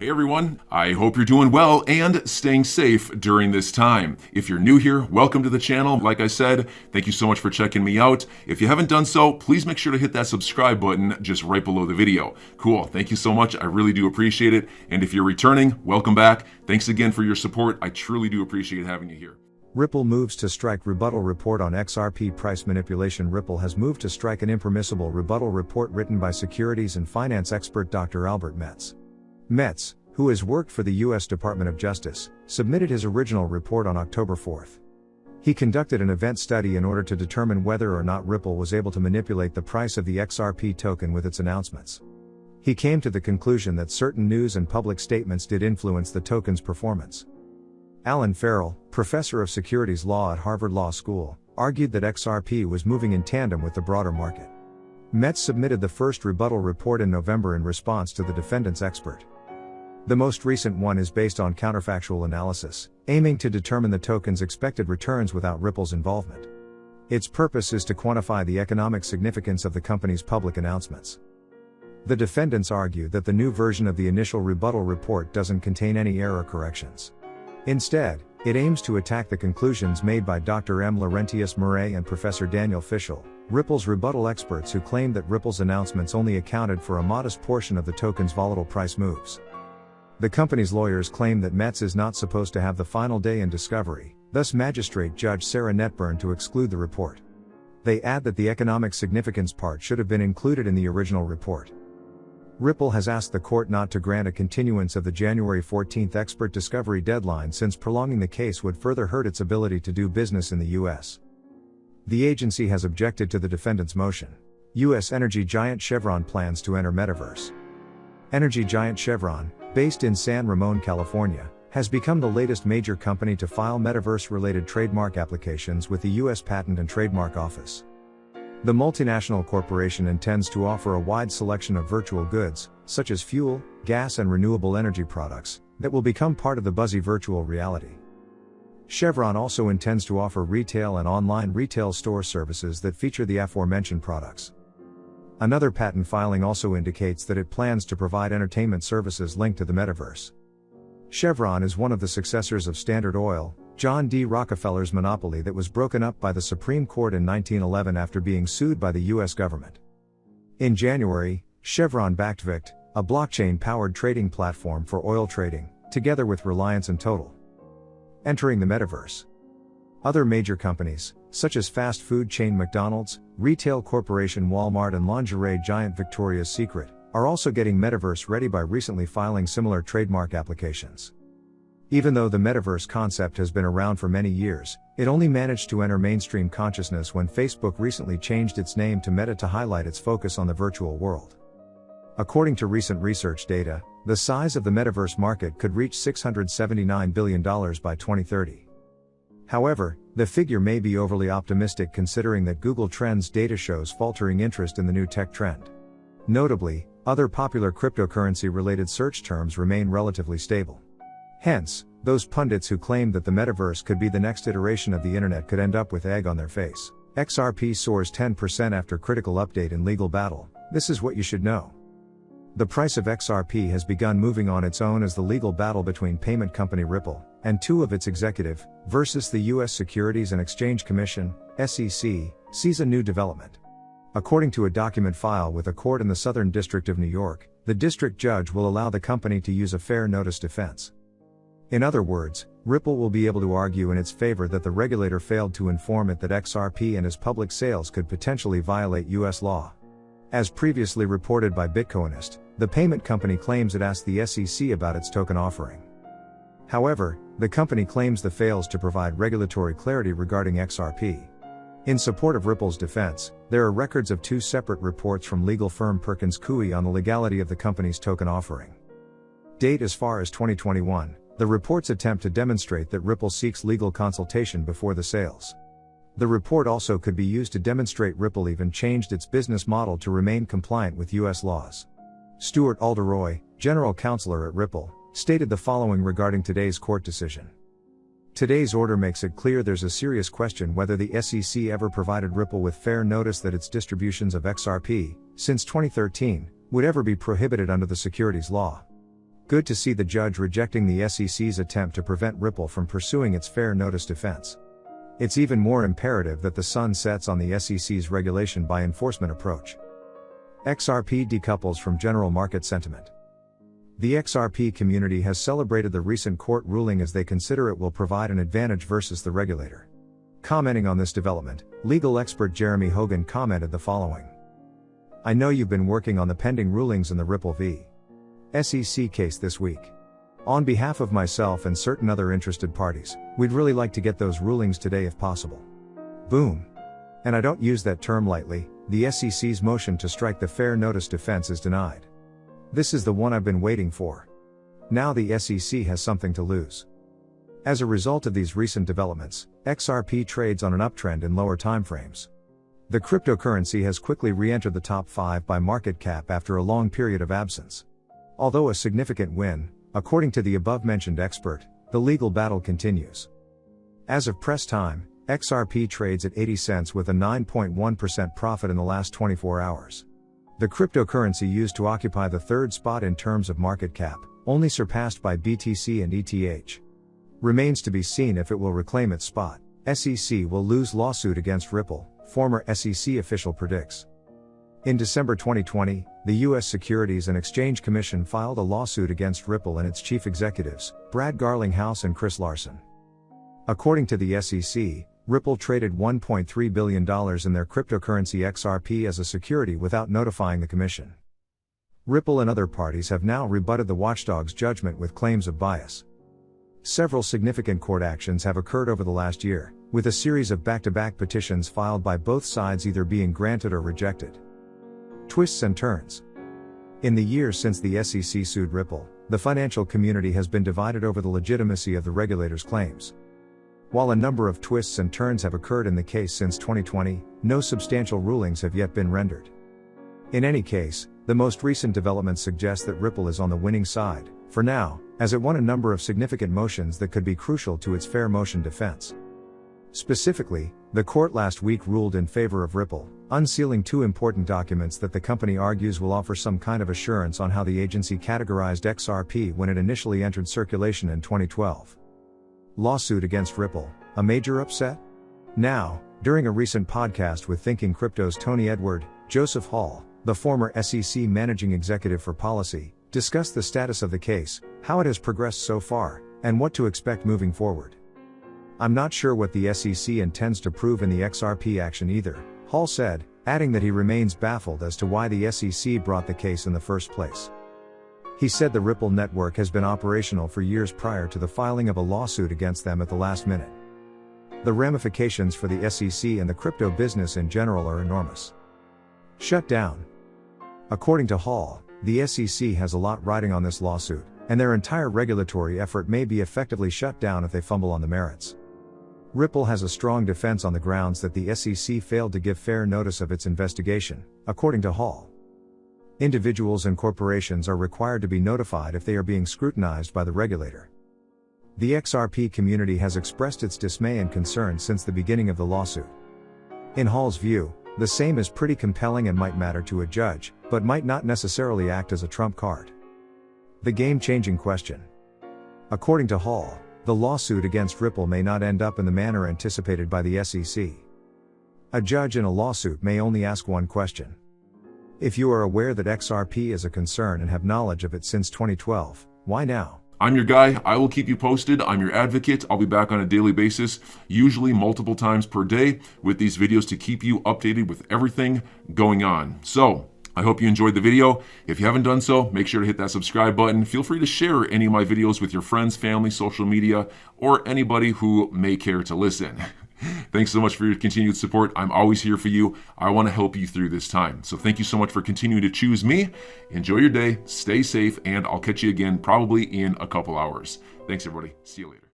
Hey everyone, I hope you're doing well and staying safe during this time. If you're new here, welcome to the channel. Like I said, thank you so much for checking me out. If you haven't done so, please make sure to hit that subscribe button just right below the video. Cool, thank you so much. I really do appreciate it. And if you're returning, welcome back. Thanks again for your support. I truly do appreciate having you here. Ripple moves to strike rebuttal report on XRP price manipulation. Ripple has moved to strike an impermissible rebuttal report written by securities and finance expert Dr. Albert Metz. Metz, who has worked for the U.S. Department of Justice, submitted his original report on October 4. He conducted an event study in order to determine whether or not Ripple was able to manipulate the price of the XRP token with its announcements. He came to the conclusion that certain news and public statements did influence the token's performance. Alan Farrell, professor of securities law at Harvard Law School, argued that XRP was moving in tandem with the broader market. Metz submitted the first rebuttal report in November in response to the defendant's expert. The most recent one is based on counterfactual analysis, aiming to determine the token's expected returns without Ripple's involvement. Its purpose is to quantify the economic significance of the company's public announcements. The defendants argue that the new version of the initial rebuttal report doesn't contain any error corrections. Instead, it aims to attack the conclusions made by Dr. M. Laurentius Murray and Professor Daniel Fishel, Ripple's rebuttal experts, who claimed that Ripple's announcements only accounted for a modest portion of the token's volatile price moves. The company's lawyers claim that Metz is not supposed to have the final day in discovery, thus Magistrate Judge Sarah Netburn to exclude the report. They add that the economic significance part should have been included in the original report. Ripple has asked the court not to grant a continuance of the January 14 expert discovery deadline, since prolonging the case would further hurt its ability to do business in the U.S. The agency has objected to the defendant's motion. U.S. energy giant Chevron plans to enter metaverse. Energy giant Chevron, based in San Ramon, California, has become the latest major company to file metaverse-related trademark applications with the U.S. Patent and Trademark Office. The multinational corporation intends to offer a wide selection of virtual goods, such as fuel, gas and renewable energy products, that will become part of the buzzy virtual reality. Chevron also intends to offer retail and online retail store services that feature the aforementioned products. Another patent filing also indicates that it plans to provide entertainment services linked to the metaverse. Chevron is one of the successors of Standard Oil, John D. Rockefeller's monopoly that was broken up by the Supreme Court in 1911 after being sued by the U.S. government. In January, Chevron backed VICT, a blockchain-powered trading platform for oil trading, together with Reliance and Total. Entering the metaverse. Other major companies, such as fast food chain McDonald's, retail corporation Walmart and lingerie giant Victoria's Secret, are also getting metaverse ready by recently filing similar trademark applications. Even though the metaverse concept has been around for many years, it only managed to enter mainstream consciousness when Facebook recently changed its name to Meta to highlight its focus on the virtual world. According to recent research data, the size of the metaverse market could reach $679 billion by 2030. However, the figure may be overly optimistic considering that Google Trends data shows faltering interest in the new tech trend. Notably, other popular cryptocurrency-related search terms remain relatively stable. Hence, those pundits who claim that the metaverse could be the next iteration of the internet could end up with egg on their face. XRP soars 10% after critical update in legal battle. This is what you should know. The price of XRP has begun moving on its own as the legal battle between payment company Ripple and two of its executive versus the U.S. Securities and Exchange Commission, SEC, sees a new development. According to a document filed with a court in the Southern District of New York, the district judge will allow the company to use a fair notice defense. In other words, Ripple will be able to argue in its favor that the regulator failed to inform it that XRP and its public sales could potentially violate U.S. law. As previously reported by Bitcoinist, the payment company claims it asked the SEC about its token offering. However, the company claims the fails to provide regulatory clarity regarding XRP. In support of Ripple's defense, there are records of two separate reports from legal firm Perkins Coie on the legality of the company's token offering. Date as far as 2021. The reports attempt to demonstrate that Ripple seeks legal consultation before the sales. The report also could be used to demonstrate Ripple even changed its business model to remain compliant with U.S. laws. Stuart Alderoy, general counselor at Ripple, stated the following regarding today's court decision. Today's order makes it clear there's a serious question whether the SEC ever provided Ripple with fair notice that its distributions of XRP, since 2013, would ever be prohibited under the securities law. Good to see the judge rejecting the SEC's attempt to prevent Ripple from pursuing its fair notice defense. It's even more imperative that the sun sets on the SEC's regulation by enforcement approach. XRP decouples from general market sentiment. The XRP community has celebrated the recent court ruling as they consider it will provide an advantage versus the regulator. Commenting on this development, legal expert Jeremy Hogan commented the following. I know you've been working on the pending rulings in the Ripple v. SEC case this week. On behalf of myself and certain other interested parties, we'd really like to get those rulings today if possible. Boom. And I don't use that term lightly, the SEC's motion to strike the fair notice defense is denied. This is the one I've been waiting for. Now the SEC has something to lose. As a result of these recent developments, XRP trades on an uptrend in lower timeframes. The cryptocurrency has quickly re-entered the top 5 by market cap after a long period of absence. Although a significant win, according to the above-mentioned expert, the legal battle continues. As of press time, XRP trades at 80 cents with a 9.1% profit in the last 24 hours. The cryptocurrency used to occupy the third spot in terms of market cap, only surpassed by BTC and ETH. Remains to be seen if it will reclaim its spot. SEC will lose lawsuit against Ripple, former SEC official predicts. In December 2020, the U.S. Securities and Exchange Commission filed a lawsuit against Ripple and its chief executives, Brad Garlinghouse and Chris Larson. According to the SEC, Ripple traded $1.3 billion in their cryptocurrency XRP as a security without notifying the commission. Ripple and other parties have now rebutted the watchdog's judgment with claims of bias. Several significant court actions have occurred over the last year, with a series of back-to-back petitions filed by both sides either being granted or rejected. Twists and turns. In the years since the SEC sued Ripple, the financial community has been divided over the legitimacy of the regulator's claims. While a number of twists and turns have occurred in the case since 2020, no substantial rulings have yet been rendered. In any case, the most recent developments suggest that Ripple is on the winning side, for now, as it won a number of significant motions that could be crucial to its fair motion defense. Specifically, the court last week ruled in favor of Ripple, unsealing 2 important documents that the company argues will offer some kind of assurance on how the agency categorized XRP when it initially entered circulation in 2012. Lawsuit against Ripple, a major upset? Now, during a recent podcast with Thinking Crypto's Tony Edward, Joseph Hall, the former SEC managing executive for policy, discussed the status of the case, how it has progressed so far, and what to expect moving forward. I'm not sure what the SEC intends to prove in the XRP action either, Hall said, adding that he remains baffled as to why the SEC brought the case in the first place. He said the Ripple network has been operational for years prior to the filing of a lawsuit against them at the last minute. The ramifications for the SEC and the crypto business in general are enormous. Shut down. According to Hall, the SEC has a lot riding on this lawsuit, and their entire regulatory effort may be effectively shut down if they fumble on the merits. Ripple has a strong defense on the grounds that the SEC failed to give fair notice of its investigation, according to Hall. Individuals and corporations are required to be notified if they are being scrutinized by the regulator. The XRP community has expressed its dismay and concern since the beginning of the lawsuit. In Hall's view, the same is pretty compelling and might matter to a judge, but might not necessarily act as a trump card. The game-changing question. According to Hall, the lawsuit against Ripple may not end up in the manner anticipated by the SEC. A judge in a lawsuit may only ask one question. If you are aware that XRP is a concern and have knowledge of it since 2012, why now? I'm your guy. I will keep you posted. I'm your advocate. I'll be back on a daily basis, usually multiple times per day, with these videos to keep you updated with everything going on. So, I hope you enjoyed the video. If you haven't done so, make sure to hit that subscribe button. Feel free to share any of my videos with your friends, family, social media, or anybody who may care to listen. Thanks so much for your continued support. I'm always here for you. I want to help you through this time. So thank you so much for continuing to choose me. Enjoy your day, stay safe, and I'll catch you again probably in a couple hours. Thanks, everybody. See you later.